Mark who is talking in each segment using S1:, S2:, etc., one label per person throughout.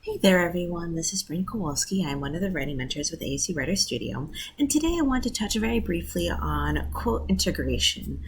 S1: Hey there, everyone. This is Bryn Kowalski. I'm one of the writing mentors with AAC Writer Studio, and today I want to touch very briefly on quote integration.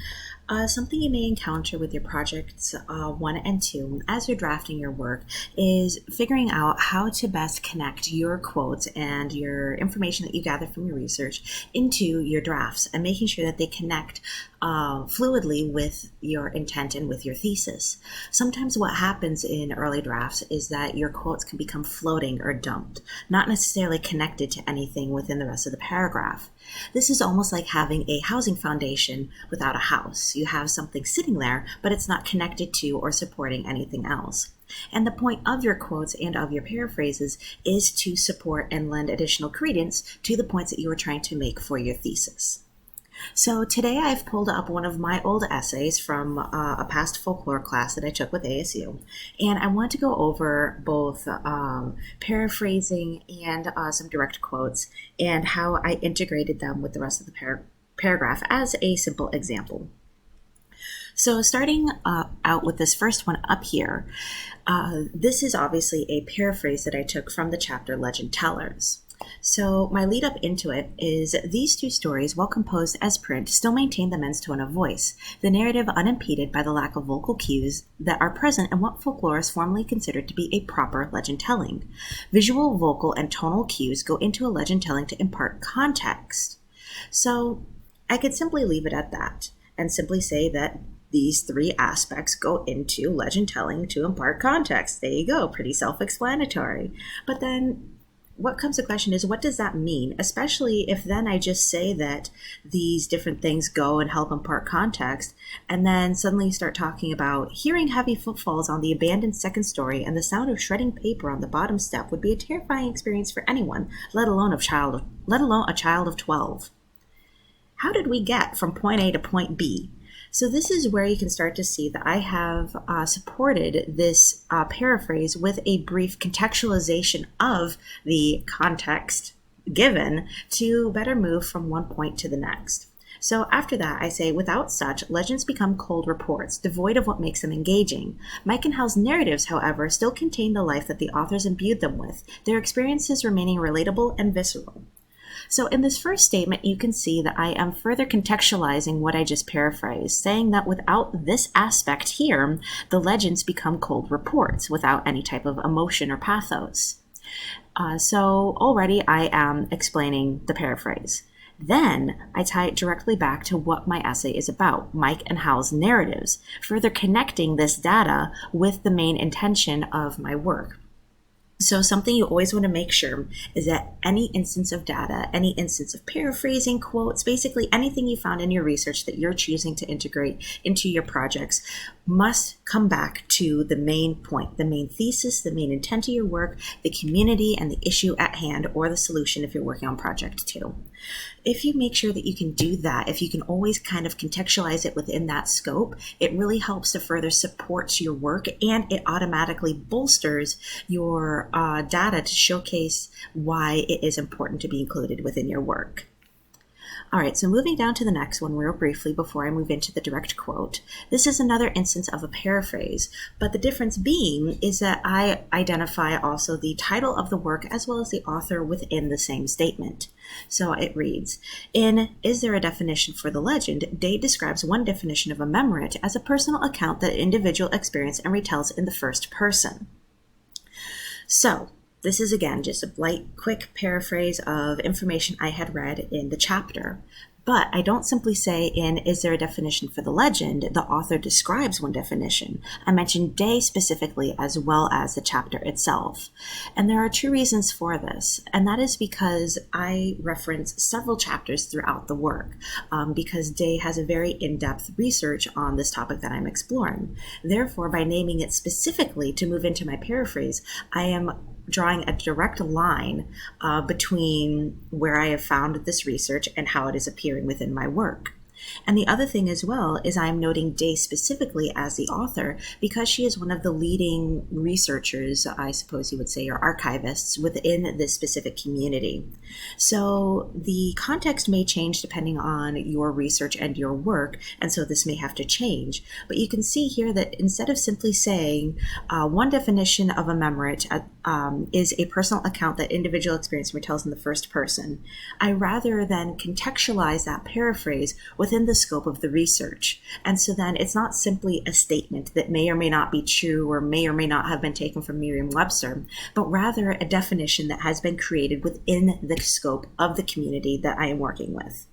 S1: Something you may encounter with your projects 1 and 2 as you're drafting your work is figuring out how to best connect your quotes and your information that you gather from your research into your drafts and making sure that they connect fluidly with your intent and with your thesis. Sometimes what happens in early drafts is that your quotes can become floating or dumped, not necessarily connected to anything within the rest of the paragraph. This is almost like having a housing foundation without a house. You have something sitting there, but it's not connected to or supporting anything else. And the point of your quotes and of your paraphrases is to support and lend additional credence to the points that you were trying to make for your thesis. So today I've pulled up one of my old essays from a past folklore class that I took with ASU, and I want to go over both paraphrasing and some direct quotes and how I integrated them with the rest of the paragraph as a simple example. So starting out with this first one up here, this is obviously a paraphrase that I took from the chapter Legend Tellers. So my lead up into it is these two stories, while composed as print, still maintain the men's tone of voice, the narrative unimpeded by the lack of vocal cues that are present in what folklorists formerly considered to be a proper legend telling. Visual, vocal, and tonal cues go into a legend telling to impart context. So I could simply leave it at that and simply say that these three aspects go into legend telling to impart context. There you go, pretty self-explanatory. But then what comes to question is, what does that mean? Especially if then I just say that these different things go and help impart context, and then suddenly start talking about hearing heavy footfalls on the abandoned second story and the sound of shredding paper on the bottom step would be a terrifying experience for anyone, let alone a child of 12. How did we get from point A to point B? So this is where you can start to see that I have supported this paraphrase with a brief contextualization of the context given to better move from one point to the next. So after that, I say, without such, legends become cold reports, devoid of what makes them engaging. Mike and Hal's narratives, however, still contain the life that the authors imbued them with, their experiences remaining relatable and visceral. So in this first statement, you can see that I am further contextualizing what I just paraphrased, saying that without this aspect here, the legends become cold reports without any type of emotion or pathos. So already I am explaining the paraphrase. Then I tie it directly back to what my essay is about, Mike and Hal's narratives, further connecting this data with the main intention of my work. So something you always want to make sure is that any instance of data, any instance of paraphrasing, quotes, basically anything you found in your research that you're choosing to integrate into your projects must come back to the main point, the main thesis, the main intent of your work, the community, and the issue at hand, or the solution if you're working on project 2. If you make sure that you can do that, if you can always kind of contextualize it within that scope, it really helps to further support your work, and it automatically bolsters your data to showcase why it is important to be included within your work. All right, so moving down to the next one real briefly before I move into the direct quote. This is another instance of a paraphrase, but the difference being is that I identify also the title of the work as well as the author within the same statement. So it reads, in Is There a Definition for the Legend? Day describes one definition of a memorit as a personal account that an individual experienced and retells in the first person. So this is, again, just a light, quick paraphrase of information I had read in the chapter. But I don't simply say in Is There a Definition for the Legend? The author describes one definition. I mention day specifically as well as the chapter itself. And there are two reasons for this. And that is because I reference several chapters throughout the work, because day has a very in-depth research on this topic that I'm exploring. Therefore, by naming it specifically to move into my paraphrase, I am drawing a direct line between where I have found this research and how it is appearing within my work. And the other thing as well is I'm noting Day specifically as the author because she is one of the leading researchers, I suppose you would say, or archivists within this specific community. So the context may change depending on your research and your work, and so this may have to change. But you can see here that instead of simply saying one definition of a memorit is a personal account that individual experience retells in the first person, I rather than contextualize that paraphrase within the scope of the research. And so then it's not simply a statement that may or may not be true or may not have been taken from Merriam-Webster, but rather a definition that has been created within the scope of the community that I am working with.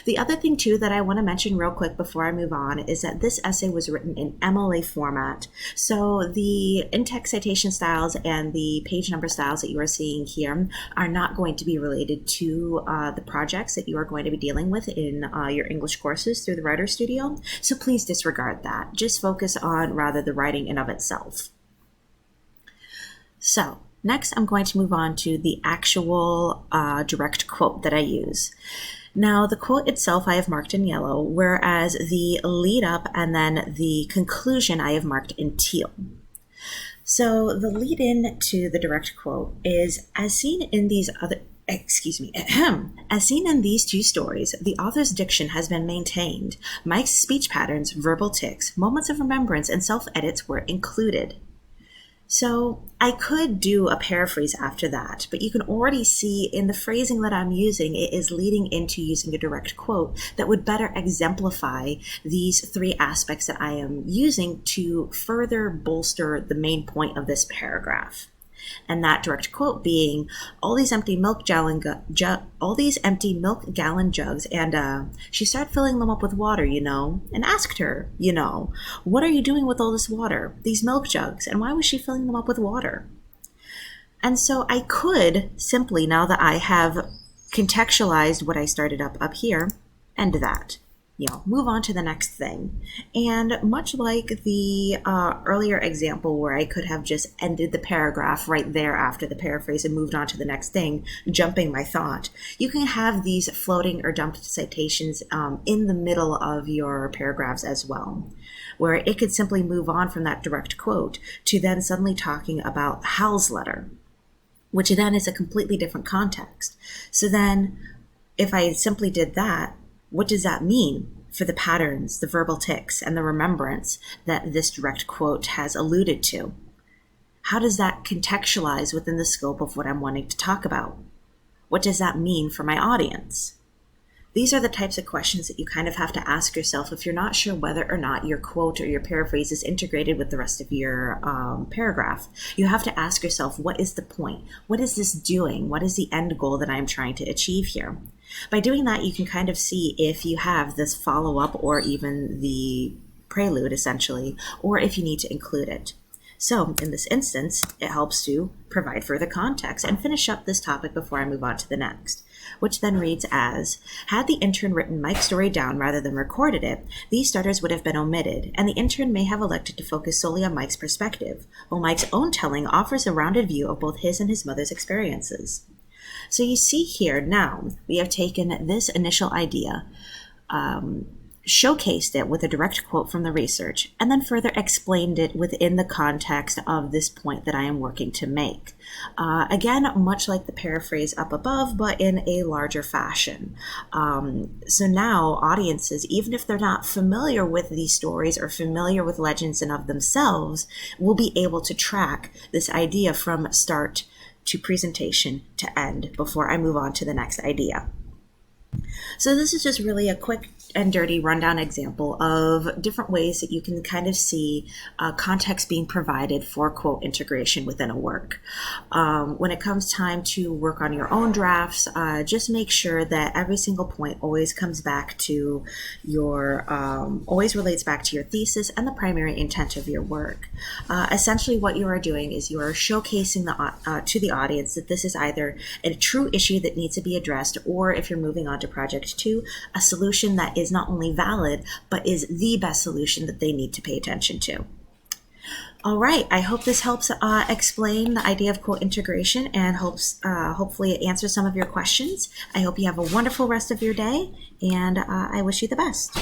S1: The other thing, too, that I want to mention real quick before I move on is that this essay was written in MLA format. So the in-text citation styles and the page number styles that you are seeing here are not going to be related to the projects that you are going to be dealing with in your English courses through the Writer Studio. So please disregard that. Just focus on rather the writing in of itself. So next, I'm going to move on to the actual direct quote that I use. Now, the quote itself I have marked in yellow, whereas the lead up and then the conclusion I have marked in teal. So the lead in to the direct quote is, as seen in these two stories, the author's diction has been maintained. Mike's speech patterns, verbal tics, moments of remembrance, and self-edits were included. So I could do a paraphrase after that, but you can already see in the phrasing that I'm using, it is leading into using a direct quote that would better exemplify these three aspects that I am using to further bolster the main point of this paragraph. And that direct quote being, all these empty milk gallon jugs, and she started filling them up with water, and asked her, what are you doing with all this water, these milk jugs, and why was she filling them up with water? And so I could simply, now that I have contextualized what I started up here, end that. Move on to the next thing. And much like the earlier example where I could have just ended the paragraph right there after the paraphrase and moved on to the next thing, jumping my thought, you can have these floating or dumped citations in the middle of your paragraphs as well, where it could simply move on from that direct quote to then suddenly talking about Hal's letter, which then is a completely different context. So then if I simply did that, what does that mean for the patterns, the verbal tics, and the remembrance that this direct quote has alluded to? How does that contextualize within the scope of what I'm wanting to talk about? What does that mean for my audience? These are the types of questions that you kind of have to ask yourself if you're not sure whether or not your quote or your paraphrase is integrated with the rest of your paragraph. You have to ask yourself, what is the point? What is this doing? What is the end goal that I'm trying to achieve here? By doing that, you can kind of see if you have this follow-up or even the prelude, essentially, or if you need to include it. So in this instance, it helps to provide further context and finish up this topic before I move on to the next, which then reads as, had the intern written Mike's story down rather than recorded it, these starters would have been omitted, and the intern may have elected to focus solely on Mike's perspective, while Mike's own telling offers a rounded view of both his and his mother's experiences. So you see here now, we have taken this initial idea, showcased it with a direct quote from the research, and then further explained it within the context of this point that I am working to make. Again, much like the paraphrase up above, but in a larger fashion. So now audiences, even if they're not familiar with these stories or familiar with legends in of themselves, will be able to track this idea from start to presentation to end before I move on to the next idea. So this is just really a quick and dirty rundown example of different ways that you can kind of see context being provided for quote integration within a work. When it comes time to work on your own drafts, just make sure that every single point always comes back to your, always relates back to your thesis and the primary intent of your work. Essentially what you are doing is you are showcasing to the audience that this is either a true issue that needs to be addressed, or if you're moving on to project 2, a solution that is not only valid, but is the best solution that they need to pay attention to. All right, I hope this helps explain the idea of quote integration and hopefully it answers some of your questions. I hope you have a wonderful rest of your day, and I wish you the best.